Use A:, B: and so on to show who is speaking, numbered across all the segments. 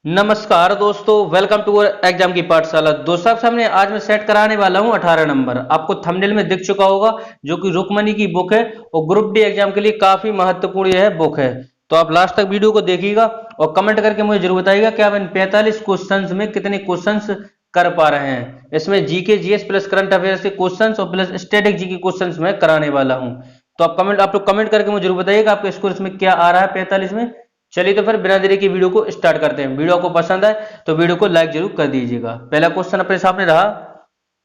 A: नमस्कार दोस्तों, welcome to exam की पाठशाला। दोस्तों आप सामने आज मैं सेट कराने वाला हूं 18 नंबर। आपको थंबनेल में दिख चुका होगा, जो कि रुकमनी की बुक है और ग्रुप डी एग्जाम के लिए काफी महत्वपूर्ण यह बुक है। तो आप लास्ट तक वीडियो को देखिएगा और कमेंट करके मुझे जरूर बताइएगा कि आप इन 45 क्वेश्चंस में कितने क्वेश्चंस कर पा रहे हैं। इसमें GK GS plus current affairs के क्वेश्चंस और प्लस स्टैटिक जी के क्वेश्चंस मैं कराने वाला हूं। तो आप लोग कमेंट करके मुझे जरूर बताइएगा आपके स्कोर इसमें क्या आ रहा है 45 में। चलिए तो फिर बिना देरी की वीडियो को स्टार्ट करते हैं। वीडियो को पसंद आए तो वीडियो को लाइक जरूर कर दीजिएगा। पहला क्वेश्चन अपने सामने रहा,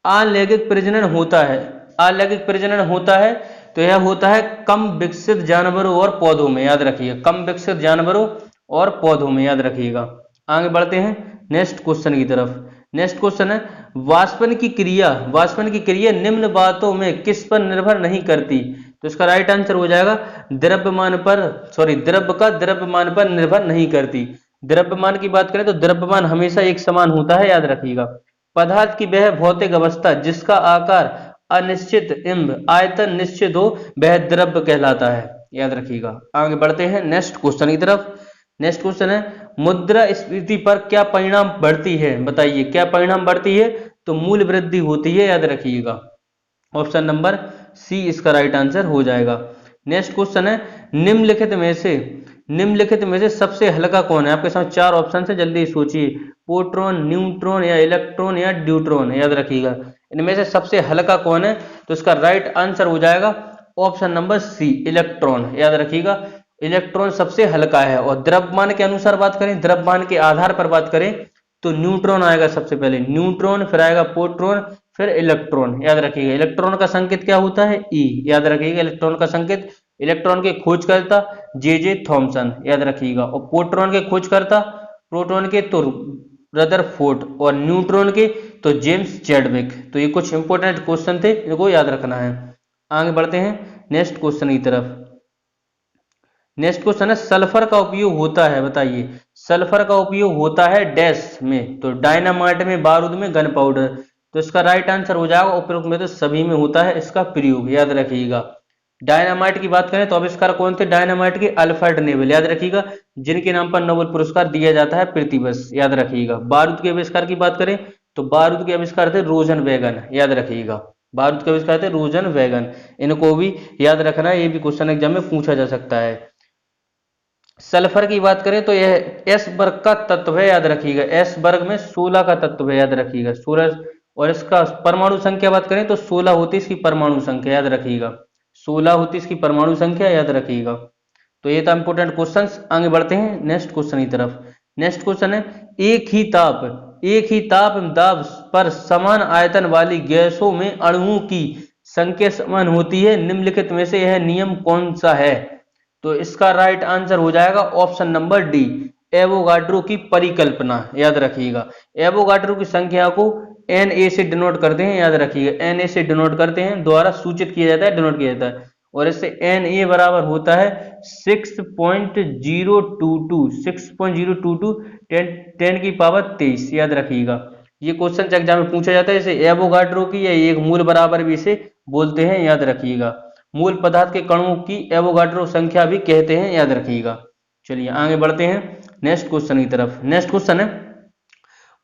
A: अलैंगिक प्रजनन होता है। अलैंगिक प्रजनन होता है तो यह होता है कम विकसित जानवरों और पौधों में। याद रखिएगा, कम विकसित जानवरों और पौधों में। याद रखिएगा। आगे बढ़ते हैं नेक्स्ट क्वेश्चन की तरफ। नेक्स्ट क्वेश्चन है, वाष्पन की क्रिया निम्न बातों में किस पर निर्भर नहीं करती। तो इसका राइट आंसर हो जाएगा द्रव्य का द्रव्यमान पर निर्भर नहीं करती। द्रव्यमान की बात करें तो द्रव्यमान हमेशा एक समान होता है। याद रखिएगा। पदार्थ की वह भौतिक अवस्था जिसका आकार अनिश्चित एवं आयतन निश्चित हो, वह द्रव्य कहलाता है। याद रखिएगा। आगे बढ़ते हैं नेक्स्ट क्वेश्चन की तरफ। नेक्स्ट क्वेश्चन है, मुद्रास्फीति पर क्या परिणाम बढ़ती है। बताइए क्या परिणाम बढ़ती है। तो मूल्य वृद्धि होती है। याद रखिएगा। ऑप्शन नंबर सी इसका राइट आंसर हो जाएगा। नेक्स्ट क्वेश्चन है, निम्नलिखित में से सबसे हल्का कौन है। आपके सामने चार ऑप्शन है, जल्दी सोचिए। प्रोटॉन, न्यूट्रॉन या इलेक्ट्रॉन या ड्यूट्रॉन। याद रखिएगा। इनमें से सबसे हल्का कौन है। तो इसका राइट आंसर हो जाएगा ऑप्शन नंबर सी, इलेक्ट्रॉन। याद रखिएगा। इलेक्ट्रॉन सबसे हल्का है। और द्रव्यमान के अनुसार बात करें, द्रव्यमान के आधार पर बात करें तो न्यूट्रॉन आएगा सबसे पहले। न्यूट्रॉन, फिर आएगा प्रोटॉन, फिर इलेक्ट्रॉन। याद रखिएगा। इलेक्ट्रॉन का संकेत क्या होता है, ई। याद रखिएगा। इलेक्ट्रॉन का संकेत, इलेक्ट्रॉन के खोजकर्ता जे थॉमसन। याद रखिएगा। और प्रोटॉन के खोजकर्ता, प्रोटॉन के तो रदरफोर्ड, और न्यूट्रॉन के तो जेम्स चैडविक। तो ये कुछ इंपॉर्टेंट क्वेश्चन थे, इनको याद रखना है। आगे बढ़ते हैं नेक्स्ट क्वेश्चन की तरफ। नेक्स्ट क्वेश्चन है, सल्फर का उपयोग होता है। बताइए सल्फर का उपयोग होता है डैश में। तो डायनामाइट में, बारूद में, गन पाउडर। तो इसका राइट आंसर हो जाएगा उपरोक्त में तो सभी में होता है इसका प्रयोग। याद रखिएगा। डायनामाइट की बात करें तो आविष्कार कौन थे डायनामाइट के, अल्फ्रेड नेवल। याद रखिएगा। जिनके नाम पर नोबेल पुरस्कार दिया जाता है पृथ्वी बस। याद रखिएगा। बारूद के आविष्कार की बात करें तो बारूद के आविष्कार थे रोजन वैगन। याद रखिएगा। बारूद के आविष्कार थे रोजन वैगन। इनको भी याद रखना है, ये भी क्वेश्चन एग्जाम में पूछा जा सकता है। सल्फर की बात करें तो यह एस वर्ग का तत्व है। याद रखिएगा। एस वर्ग में 16 का तत्व है। याद रखिएगा 16। और इसका परमाणु संख्या बात करें तो 16 होती है इसकी परमाणु संख्या। याद रखिएगा। 16 होती है इसकी परमाणु संख्या। याद रखिएगा। तो ये था इंपोर्टेंट क्वेश्चन। आगे बढ़ते हैं नेक्स्ट क्वेश्चन की तरफ। नेक्स्ट क्वेश्चन है, एक ही ताप एवं दाब पर समान आयतन वाली गैसों में अणुओं की संख्या समान होती है। निम्नलिखित में से यह नियम कौन सा है। तो इसका राइट आंसर हो जाएगा ऑप्शन नंबर डी, एवोगाड्रो की परिकल्पना। याद रखिएगा। एवोगाड्रो की संख्या को एन ए से डिनोट करते हैं। याद रखिएगा। एन ए से डिनोट करते हैं, द्वारा सूचित किया जाता है, डिनोट किया जाता है। और इससे एन ए बराबर होता है 6.022 10 की पावर 23। याद रखिएगा। ये क्वेश्चन एग्जाम में पूछा जाता है। इसे एवोगाड्रो की या एक मूल बराबर भी इसे बोलते हैं। याद रखिएगा। मूल पदार्थ के कणों की एवोगाड्रो संख्या भी कहते हैं। याद रखिएगा। चलिए आगे बढ़ते हैं नेक्स्ट क्वेश्चन की तरफ। नेक्स्ट क्वेश्चन है,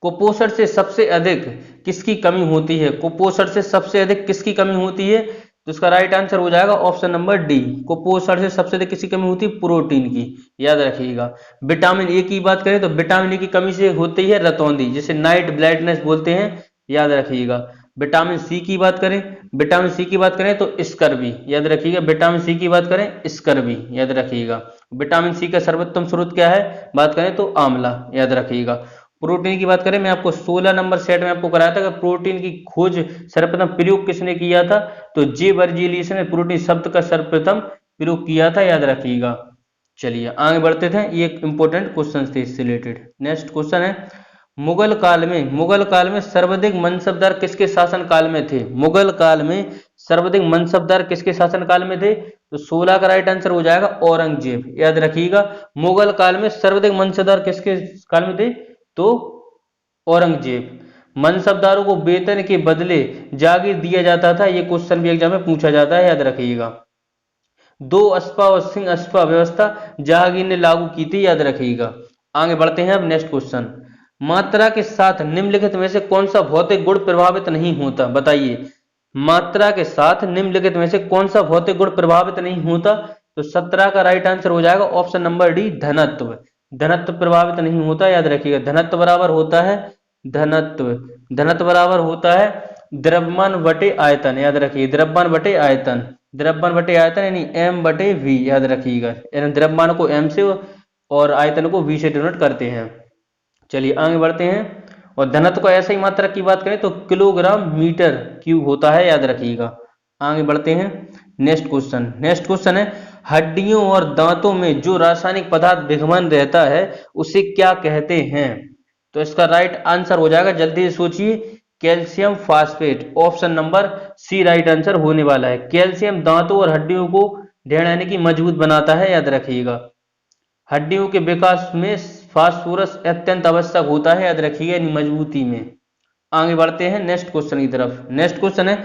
A: कुपोषण से सबसे अधिक किसकी कमी होती है। कुपोषण से सबसे अधिक किसकी कमी होती है। तो इसका राइट आंसर हो जाएगा ऑप्शन नंबर डी, कुपोषण से सबसे अधिक किसकी कमी होती है, प्रोटीन की। याद रखिएगा। विटामिन ए की बात करें तो विटामिन ए की कमी से होती है रतौंधी, जिसे नाइट ब्लाइंडनेस बोलते हैं। याद रखिएगा। विटामिन सी की बात करें, विटामिन सी की बात करें तो स्कर्वी। याद रखिएगा। विटामिन सी की बात करें स्कर्वी। याद रखिएगा। विटामिन सी का सर्वोत्तम स्रोत क्या है, बात करें तो आंवला। याद रखिएगा। प्रोटीन की बात करें, मैं आपको 16 नंबर सेट में आपको कराया था कि प्रोटीन की खोज सर्वप्रथम प्रयोग किसने किया था। तो जे बर्जीलियस ने प्रोटीन शब्द का सर्वप्रथम प्रयोग किया था। याद रखिएगा। चलिए आगे बढ़ते थे, ये इंपॉर्टेंट क्वेश्चन थे इससे रिलेटेड। नेक्स्ट क्वेश्चन है, मुगल काल में सर्वाधिक मनसबदार किसके शासन काल में थे। मुगल काल में सर्वाधिक मनसबदार किसके शासन काल में थे। तो 16 का राइट आंसर हो जाएगा औरंगजेब। याद रखिएगा। मुगल काल में सर्वाधिक मनसबदार किसके काल में थे, तो औरंगजेब। मनसबदारों को वेतन के बदले जागीर दिया जाता था। यह क्वेश्चन भी एग्जाम में पूछा जाता है। याद रखिएगा। दो अस्पा और सिंह अस्पा व्यवस्था जहांगीर ने लागू की थी। याद रखिएगा। आगे बढ़ते हैं अब नेक्स्ट क्वेश्चन। मात्रा के साथ निम्नलिखित में से कौन सा भौतिक गुण प्रभावित नहीं होता, बताइए। मात्रा के साथ निम्नलिखित में से कौन सा भौतिक गुण प्रभावित नहीं होता, तो 17 का राइट आंसर हो जाएगा ऑप्शन नंबर डी, धनत्व। धनत्व प्रभावित नहीं होता, याद रखिएगा। धनत्व बराबर होता है धनत्व, धनत्व बराबर होता है द्रव्यमान बटे आयतन, याद रखिए। द्रव्यमान बटे आयतन, द्रव्यमान बटे आयतन यानी m बटे v, याद रखिएगा। यानी द्रव्यमान को m से और आयतन को v से डिनोट करते हैं। चलिए आगे बढ़ते हैं। और धनत्व को ऐसे ही मात्रा की बात करें तो किलोग्राम मीटर क्यूब होता है, याद रखिएगा। आगे बढ़ते हैं नेक्स्ट क्वेश्चन। नेक्स्ट क्वेश्चन है हड्डियों और दांतों में जो रासायनिक पदार्थ विद्यमान रहता है उसे क्या कहते हैं, तो इसका राइट आंसर हो जाएगा, जल्दी से सोचिए, calcium phosphate. Option number C right answer होने वाला है। कैल्शियम दांतों और हड्डियों को ढेर यानी कि मजबूत बनाता है, याद रखिएगा। हड्डियों के विकास में फास्फोरस अत्यंत आवश्यक होता है, याद रखिएगा, यानी मजबूती में। आगे बढ़ते हैं नेक्स्ट क्वेश्चन की तरफ। नेक्स्ट क्वेश्चन है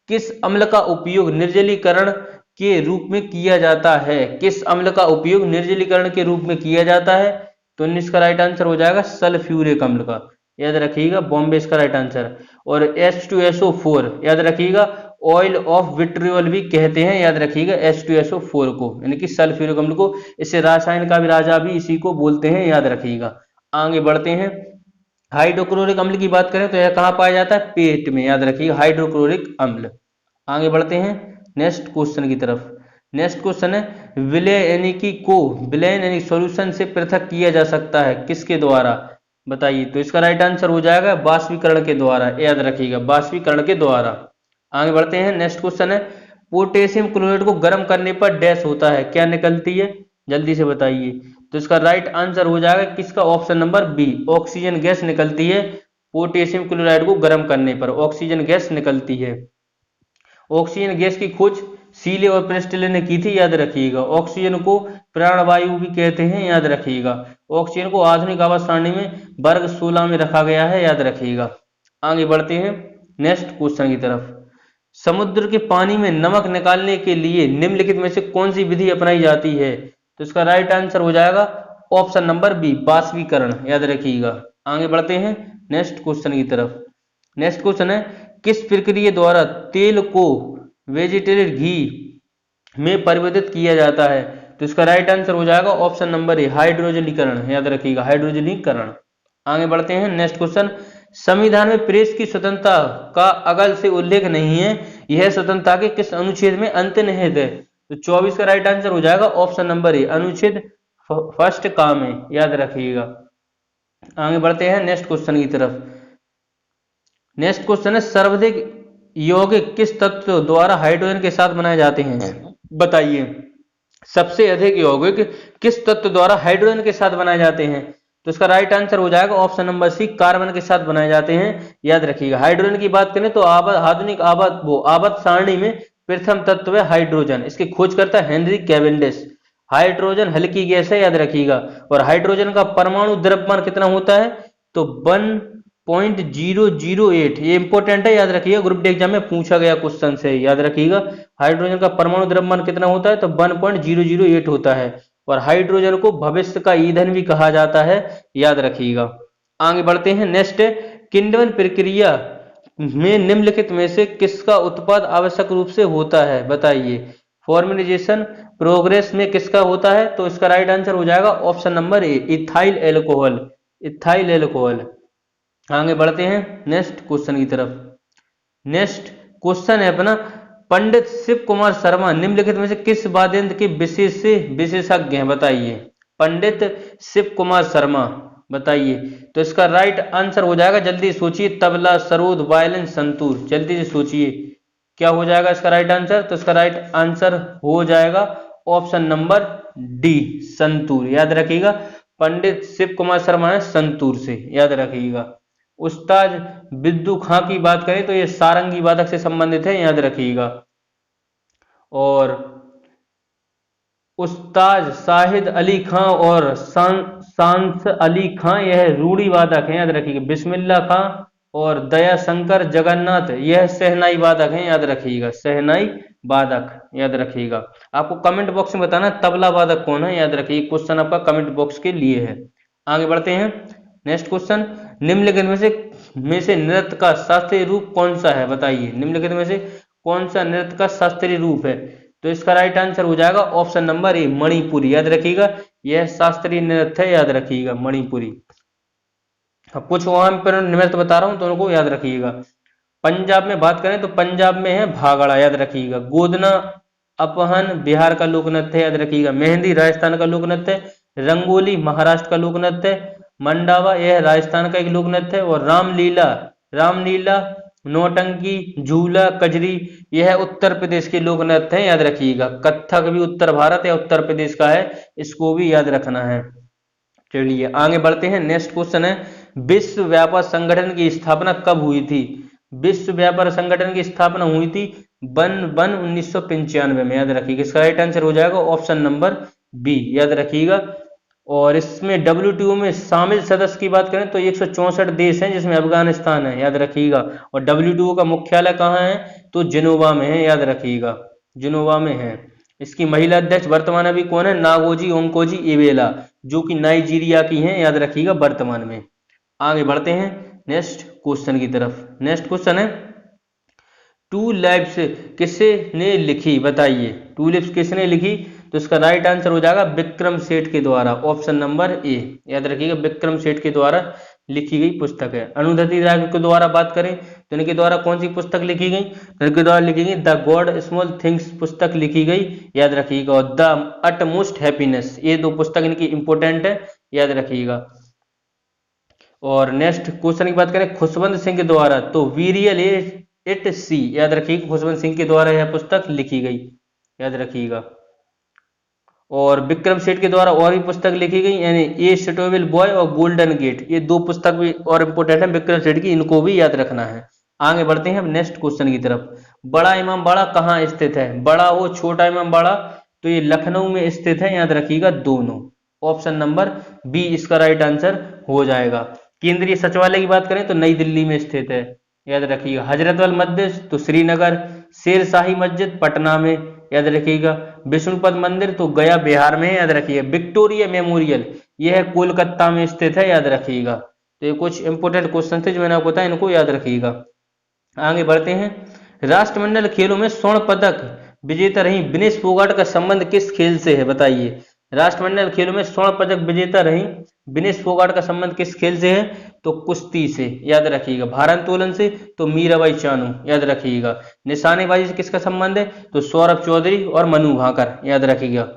A: किस अम्ल का उपयोग निर्जलीकरण के रूप में किया जाता है, किस अम्ल का उपयोग निर्जलीकरण के रूप में किया जाता है, तो 19 का राइट आंसर हो जाएगा सल्फ्यूरिक अम्ल का, याद रखिएगा। बॉम्बे इसका राइट आंसर। और H2SO4 याद रखिएगा, ऑयल ऑफ विट्रियोल भी कहते हैं, याद रखिएगा H2SO4 को, यानी कि सल्फ्यूरिक अम्ल को। इसे रसायन का भी राजा भी इसी को बोलते हैं, याद रखिएगा। आगे बढ़ते हैं। हाइड्रोक्लोरिक अम्ल की बात करें तो यह कहाँ पाया जाता है, पेट में, याद रखिएगा हाइड्रोक्लोरिक अम्ल। आगे बढ़ते हैं नेक्स्ट क्वेश्चन की तरफ। नेक्स्ट क्वेश्चन है विलय यानी कि को विलयन यानी सॉल्यूशन से पृथक किया जा सकता है, किसके द्वारा, बताइए। तो इसका राइट आंसर हो जाएगा बाष्पीकरण के द्वारा, याद रखिएगा, बाष्पीकरण के द्वारा। आगे बढ़ते हैं नेक्स्ट क्वेश्चन है पोटेशियम क्लोराइड को गर्म करने पर डैश होता है, क्या निकलती है, जल्दी से बताइए। तो इसका राइट आंसर हो जाएगा किसका, option number B, oxygen gas निकलती है। पोटेशियम क्लोराइड को गर्म करने पर ऑक्सीजन गैस निकलती है। ऑक्सीजन गैस की खोज सीले और प्रेस्टले ने की थी, याद रखिएगा। ऑक्सीजन को प्राणवायु भी कहते हैं, याद रखिएगा। ऑक्सीजन को आधुनिक आवास सारणी में वर्ग 16 में रखा गया है, याद रखिएगा। आगे बढ़ते हैं नेक्स्ट क्वेश्चन की तरफ। समुद्र के पानी में नमक निकालने के लिए निम्नलिखित में से कौन सी विधि अपनाई जाती है, तो इसका राइट आंसर हो जाएगा ऑप्शन नंबर बी, बाष्पीकरण, याद रखिएगा। आगे बढ़ते हैं नेक्स्ट क्वेश्चन की तरफ। नेक्स्ट क्वेश्चन है किस प्रक्रिया द्वारा तेल को वेजिटेरियल घी में परिवर्तित किया जाता है, तो इसका राइट आंसर हो जाएगा ऑप्शन नंबर ए, हाइड्रोजनीकरण, याद रखिएगा, हाइड्रोजनीकरण। आगे बढ़ते हैं नेक्स्ट क्वेश्चन। संविधान में प्रेस की स्वतंत्रता का अगल से उल्लेख नहीं है, यह स्वतंत्रता के किस अनुच्छेद में अंतर्निहित है, तो 24 का राइट आंसर हो जाएगा ऑप्शन नंबर ए, अनुच्छेद फर्स्ट का में, याद रखिएगा। आगे बढ़ते हैं नेक्स्ट क्वेश्चन की तरफ। नेक्स्ट क्वेश्चन है सर्वाधिक यौगिक किस तत्व द्वारा हाइड्रोजन के साथ बनाए जाते हैं, बताइए। सबसे अधिक यौगिक किस तत्व द्वारा हाइड्रोजन के साथ बनाए जाते हैं, तो इसका राइट आंसर हो जाएगा ऑप्शन नंबर सी, कार्बन के साथ बनाए जाते हैं, याद रखिएगा। हाइड्रोजन की बात करें तो आधुनिक आवर्त सारणी में प्रथम तत्व है हाइड्रोजन, इसकी खोज करता है हेनरी कैवेंडिश। हाइड्रोजन हल्की गैस है, याद रखिएगा। और हाइड्रोजन का परमाणु द्रव्यमान कितना होता है, तो 1.008, ये इंपॉर्टेंट है, याद रखिएगा, ग्रुप डी एग्जाम में पूछा गया क्वेश्चन से, याद रखिएगा। हाइड्रोजन का परमाणु द्रव्यमान कितना होता है, तो 1.008 होता है। और हाइड्रोजन को भविष्य का ईंधन भी कहा जाता है, याद रखिएगा। आगे बढ़ते हैं नेक्स्ट, किण्वन प्रक्रिया में निम्नलिखित में से किसका उत्पाद आवश्यक रूप से होता है, बताइए। फॉर्मलाइजेशन प्रोग्रेस में किसका होता है, तो इसका राइट आंसर हो जाएगा option number A, ethyl alcohol, ethyl alcohol. आगे बढ़ते हैं नेक्स्ट क्वेश्चन की तरफ। नेक्स्ट क्वेश्चन है अपना पंडित शिव कुमार शर्मा निम्नलिखित में से किस वाद्ययंत्र के विशेषज्ञ हैं, बताइए। पंडित शिव कुमार शर्मा, बताइए। तो इसका राइट आंसर हो जाएगा, जल्दी सोचिए, तबला, सरोद, वायलिन, संतूर, जल्दी से सोचिए क्या हो जाएगा इसका राइट आंसर, तो इसका राइट आंसर हो जाएगा ऑप्शन नंबर डी, संतूर, याद रखिएगा। पंडित शिव कुमार शर्मा है संतूर से, याद रखिएगा। उस्ताद बिद्दू खां की बात करें तो ये सारंगी वादक से संबंधित है, याद रखिएगा। और उस्ताद शाहिद अली खां और सांस अली खां यह रूढ़ी वादक हैं, याद रखिएगा। बिस्मिल्ला खां और दया शंकर जगन्नाथ यह सहनाई वादक हैं, याद रखिएगा, सहनाई वादक, याद रखिएगा। आपको कमेंट बॉक्स में बताना तबला वादक कौन है, याद रखिए, क्वेश्चन आपका कमेंट बॉक्स के लिए है। आगे बढ़ते हैं। नेक्स्ट क्वेश्चन, निम्नलिखित में से नृत्य का शास्त्रीय रूप कौन सा है? बताइए, निम्नलिखित में से कौन सा नृत्य का शास्त्रीय रूप है? तो इसका राइट आंसर हो जाएगा ऑप्शन नंबर ए, मणिपुरी। याद रखिएगा, यह शास्त्रीय नृत्य है, याद रखिएगा, मणिपुरी। अब कुछ वहां पर नृत्य बता रहा हूं तो उनको याद रखिएगा। पंजाब में बात करें तो पंजाब में है भागड़ा, याद रखिएगा। गोदना अपहन बिहार का लोक नृत्य है, याद रखिएगा। मेहंदी राजस्थान का लोक नृत्य है। रंगोली महाराष्ट्र का लोक नृत्य है। मंडावा यह राजस्थान का एक लोक नृत्य है। और रामलीला नौटंकी झूला कजरी यह उत्तर प्रदेश के लोक नृत्य है, याद रखिएगा। कथक भी उत्तर भारत या उत्तर प्रदेश का है, इसको भी याद रखना है। चलिए आगे बढ़ते हैं। नेक्स्ट क्वेश्चन है, विश्व व्यापार संगठन की स्थापना कब हुई थी? विश्व व्यापार संगठन की स्थापना हुई थी 1995 में, याद रखिएगा। इसका राइट आंसर हो जाएगा ऑप्शन नंबर बी, याद रखिएगा। और इसमें WTO में शामिल सदस्य की बात करें तो 164 देश हैं, जिसमें अफगानिस्तान है, याद रखिएगा। और WTO का मुख्यालय कहाँ है? तो जिनोवा में है, याद रखिएगा, जिनोवा में है। इसकी महिला अध्यक्ष वर्तमान अभी कौन है? नागोजी ओंकोजी इवेला, जो कि नाइजीरिया की हैं, याद रखिएगा, वर्तमान में। आगे बढ़ते हैं नेक्स्ट क्वेश्चन की तरफ। नेक्स्ट क्वेश्चन है, टूलिप्स किसने लिखी? बताइए, टूलिप्स किसने लिखी? तो इसका राइट आंसर हो जाएगा विक्रम सेठ के द्वारा, ऑप्शन नंबर ए, याद रखिएगा, विक्रम सेठ के द्वारा लिखी गई पुस्तक है। अरुंधति राय के द्वारा बात करें तो इनके द्वारा कौन सी पुस्तक लिखी गई? इनके द्वारा लिखी गई द गॉड स्मॉल थिंग्स पुस्तक लिखी गई, याद रखिएगा। और द अटमोस्ट हैप्पीनेस, ये दो पुस्तक इनकी इंपोर्टेंट है, याद रखिएगा। और नेक्स्ट क्वेश्चन की बात करें खुशवंत सिंह के द्वारा, तो वीरियल इट सी, याद रखिएगा, खुशवंत सिंह के द्वारा यह पुस्तक लिखी गई, याद रखिएगा। और विक्रम सेठ के द्वारा और भी पुस्तक लिखी गई, यानी ए स्टोवेल बॉय और गोल्डन गेट, ये दो पुस्तक भी और इंपोर्टेंट है विक्रम सेठ की, इनको भी याद रखना है। आगे बढ़ते हैं अब नेक्स्ट क्वेश्चन की तरफ। बड़ा इमाम बाड़ा कहाँ स्थित है? बड़ा हो छोटा इमाम बाड़ा, तो ये लखनऊ में स्थित है, याद रखिएगा, दोनों। ऑप्शन नंबर बी इसका राइट आंसर हो जाएगा। केंद्रीय सचिवालय की बात करें तो नई दिल्ली में स्थित है, याद रखिएगा। हजरतबल मस्जिद तो श्रीनगर, शेरशाही मस्जिद पटना में, याद रखिएगा। विष्णुपद मंदिर तो गया बिहार में, याद रखिएगा। विक्टोरिया मेमोरियल यह है कोलकाता में स्थित है, याद रखिएगा। तो ये कुछ इंपोर्टेंट क्वेश्चन थे जो मैंने आपको बताया, इनको याद रखिएगा। आगे बढ़ते हैं। राष्ट्रमंडल खेलों में स्वर्ण पदक विजेता रही विनेश फोगाट का संबंध किस खेल से है? बताइए, राष्ट्रमंडल खेलों में स्वर्ण पदक विजेता रही विनेश फोगाट का संबंध किस खेल से है? तो कुश्ती से, याद रखिएगा। भारोत्तोलन से तो मीराबाई चानू, याद रखिएगा। निशानेबाजी से किसका संबंध है? तो सौरभ चौधरी और मनु भाकर, याद रखिएगा।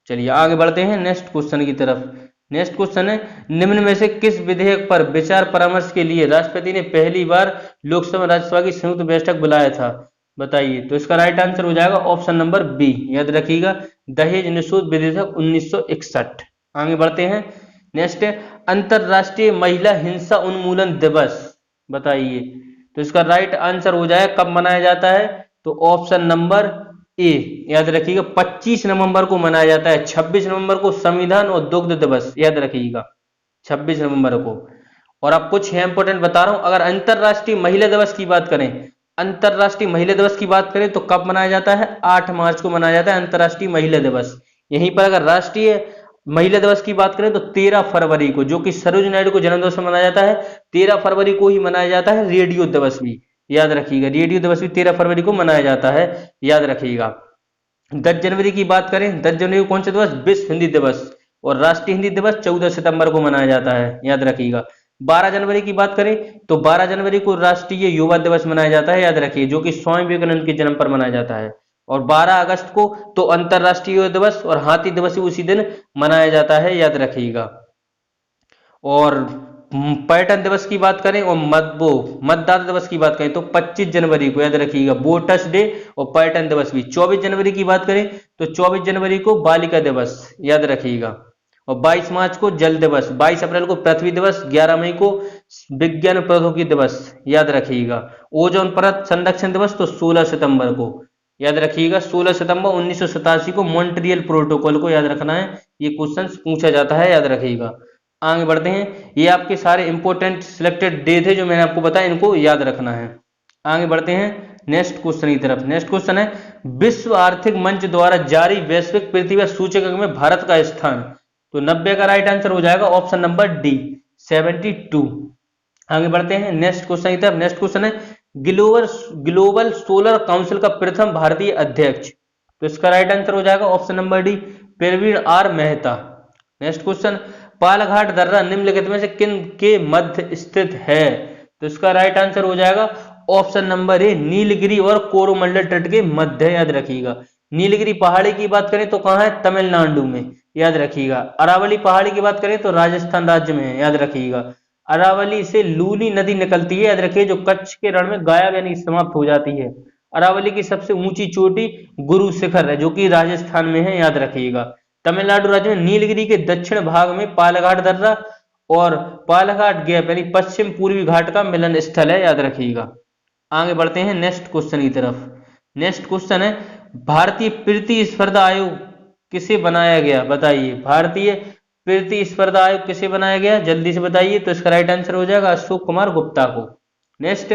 A: चलिए आगे बढ़ते हैं नेक्स्ट क्वेश्चन की तरफ। नेक्स्ट क्वेश्चन है, निम्न में से किस विधेयक पर विचार परामर्श के लिए राष्ट्रपति ने पहली बार लोकसभा राज्यसभा की संयुक्त बैठक बुलाया था? बताइए, तो इसका राइट आंसर हो जाएगा ऑप्शन नंबर बी, याद रखिएगा, दहेज निषेध विधेयक 1961। आगे बढ़ते हैं। नेक्स्ट है अंतरराष्ट्रीय महिला हिंसा उन्मूलन दिवस, बताइए, तो इसका राइट आंसर हो जाएगा कब मनाया जाता है? तो ऑप्शन नंबर ए, याद रखिएगा, 25 नवंबर को मनाया जाता है। 26 नवंबर को संविधान और दुग्ध दिवस, याद रखिएगा, 26 नवंबर को। और अब कुछ है इंपोर्टेंट बता रहा हूं। अगर अंतरराष्ट्रीय महिला दिवस की बात करें, अंतरराष्ट्रीय महिला दिवस की बात करें तो कब मनाया जाता है? 8 मार्च को मनाया जाता है अंतरराष्ट्रीय महिला दिवस। यहीं पर अगर राष्ट्रीय महिला दिवस की बात करें तो 13 फरवरी को, जो कि सरोज नायडू को जन्मदिवस में मनाया जाता है, 13 फरवरी को ही मनाया जाता है। रेडियो दिवस भी, याद रखिएगा, रेडियो दिवस भी 13 फरवरी को मनाया जाता है, याद रखिएगा। 10 जनवरी की बात करें, 10 जनवरी को कौन सा दिवस? विश्व हिंदी दिवस। और राष्ट्रीय हिंदी दिवस 14 सितंबर को मनाया जाता है, याद रखिएगा। 12 जनवरी की बात करें तो 12 जनवरी को राष्ट्रीय युवा दिवस मनाया जाता है, याद रखिए, जो कि स्वामी विवेकानंद के जन्म पर मनाया जाता है। और 12 अगस्त को तो अंतरराष्ट्रीय युवा दिवस और हाथी दिवस उसी दिन मनाया जाता है, याद रखिएगा। और पर्यटन दिवस की बात करें और मतदाता दिवस की बात करें तो 25 जनवरी को, याद रखिएगा, वोटर्स डे और पर्यटन दिवस भी। 24 जनवरी की बात करें तो 24 जनवरी को बालिका दिवस, याद रखिएगा। और 22 मार्च को जल दिवस, 22 अप्रैल को पृथ्वी दिवस, 11 मई को विज्ञान प्रौद्योगिकी दिवस, याद रखिएगा। ओजोन परत संरक्षण दिवस तो 16 सितंबर को, याद रखिएगा। 16 सितंबर 1987 को मॉन्ट्रियल प्रोटोकॉल को याद रखना है, ये क्वेश्चन पूछा जाता है, याद रखिएगा। आगे बढ़ते हैं। ये आपके सारे इंपोर्टेंट सिलेक्टेड डे थे जो मैंने आपको बताया, इनको याद रखना है। आगे बढ़ते हैं नेक्स्ट क्वेश्चन की तरफ। नेक्स्ट क्वेश्चन है विश्व आर्थिक मंच द्वारा जारी वैश्विक प्रतिभा सूचकांक में भारत का स्थान। तो 90 का राइट आंसर हो जाएगा ऑप्शन नंबर डी 72। आगे बढ़ते हैं नेक्स्ट क्वेश्चन की तरफ। नेक्स्ट क्वेश्चन है ग्लोबल सोलर काउंसिल का प्रथम भारतीय अध्यक्ष। तो इसका राइट आंसर हो जाएगा option number D Praveen R Mehta. Next question Palghat दर्रा निम्नलिखित में से किन के मध्य स्थित है। तो इसका राइट आंसर हो जाएगा ऑप्शन नंबर ए नीलगिरी और कोरोमंडल तट के मध्य, याद रखिएगा। नीलगिरी पहाड़ी की बात करें तो कहाँ है, तमिलनाडु में, याद रखिएगा। अरावली पहाड़ी की बात करें तो राजस्थान राज्य में है, याद रखिएगा। अरावली से लूनी नदी निकलती है, याद रखिए, जो कच्छ के रण में गायब यानी समाप्त हो जाती है। अरावली की सबसे ऊंची चोटी गुरु शिखर है जो कि राजस्थान में है, याद रखिएगा। तमिलनाडु राज्य में नीलगिरी के दक्षिण भाग में पालघाट दर्रा और पालघाट गैप यानी पश्चिम पूर्वी घाट का मिलन स्थल है, याद रखिएगा। आगे बढ़ते हैं नेक्स्ट क्वेश्चन की तरफ। नेक्स्ट क्वेश्चन है भारतीय प्रतिस्पर्धा आयोग किसे बनाया गया, बताइए। भारतीय प्रतिस्पर्धा आयोग किसे बनाया गया, जल्दी से बताइए। तो इसका राइट आंसर हो जाएगा अशोक कुमार गुप्ता को। नेक्स्ट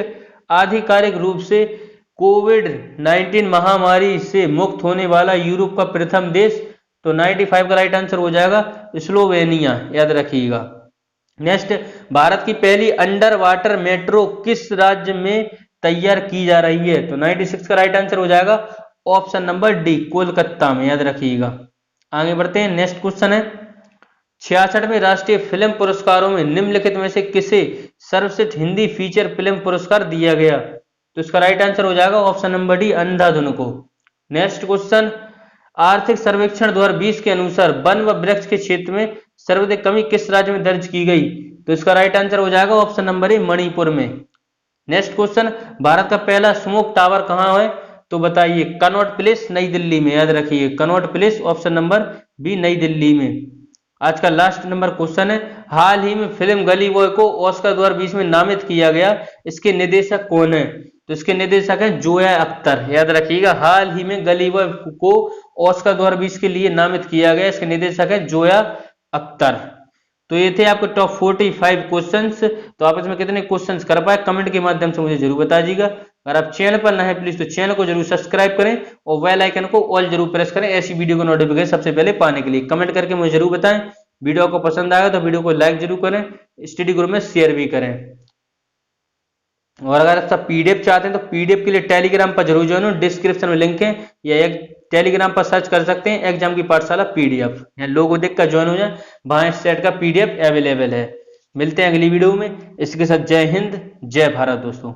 A: आधिकारिक रूप से कोविड-19 महामारी से मुक्त होने वाला यूरोप का प्रथम देश। तो 95 का राइट आंसर हो जाएगा स्लोवेनिया, याद रखिएगा। नेक्स्ट भारत की पहली अंडर वाटर मेट्रो किस राज्य में तैयार की जा रही है। तो 96 का राइट आंसर हो जाएगा ऑप्शन नंबर डी कोलकाता में, याद रखिएगा। आगे बढ़ते हैं नेक्स्ट क्वेश्चन है 66वें राष्ट्रीय फिल्म पुरस्कारों में निम्नलिखित में से किसे सर्वश्रेष्ठ हिंदी फीचर फिल्म पुरस्कार दिया गया। तो इसका राइट आंसर हो जाएगा ऑप्शन नंबर डी अंधाधुन को। नेक्स्ट क्वेश्चन आर्थिक सर्वेक्षण 2020 के अनुसार वन व वृक्ष के क्षेत्र में सर्वाधिक कमी किस राज्य में दर्ज की गई। तो इसका राइट आंसर हो जाएगा ऑप्शन नंबर ए मणिपुर में। नेक्स्ट क्वेश्चन भारत का पहला स्मोक टावर कहाँ है। तो बताइए कनॉट प्लेस नई दिल्ली में, याद रखिए Connaught place option number B नई दिल्ली में। आज का लास्ट नंबर क्वेश्चन है हाल ही में फिल्म गली बॉय को ऑस्कर 2020 में नामित किया गया, इसके निर्देशक कौन है। तो इसके निर्देशक है जोया अख्तर, याद रखिएगा। हाल ही में गली बॉय को ऑस्कर 2020 के लिए नामित किया गया, इसके निर्देशक है जोया अख्तर। तो ये थे आपके टॉप 45 क्वेश्चंस। तो आप इसमें कितने क्वेश्चंस कर पाए कमेंट के माध्यम से मुझे जरूर बताइएगा। अगर आप चैनल पर नए हैं प्लीज तो चैनल को जरूर सब्सक्राइब करें और बेल आइकन को ऑल जरूर प्रेस करें ऐसी वीडियो को नोटिफिकेशन सबसे पहले पाने के लिए। कमेंट करके मुझे जरूर बताएं। वीडियो को पसंद आएगा तो वीडियो को लाइक जरूर करें, स्टडी ग्रुप में शेयर भी करें। और अगर आप पीडीएफ चाहते हैं तो पीडीएफ के लिए टेलीग्राम पर जरूर ज्वाइन हो, डिस्क्रिप्शन में लिंक है, या एक टेलीग्राम पर सर्च कर सकते हैं एग्जाम की पाठशाला पीडीएफ, यहाँ लोगो देखकर ज्वाइन हो जाए, वहां इस सेट का पीडीएफ अवेलेबल है। मिलते हैं अगली वीडियो में। इसके साथ जय हिंद जय भारत दोस्तों।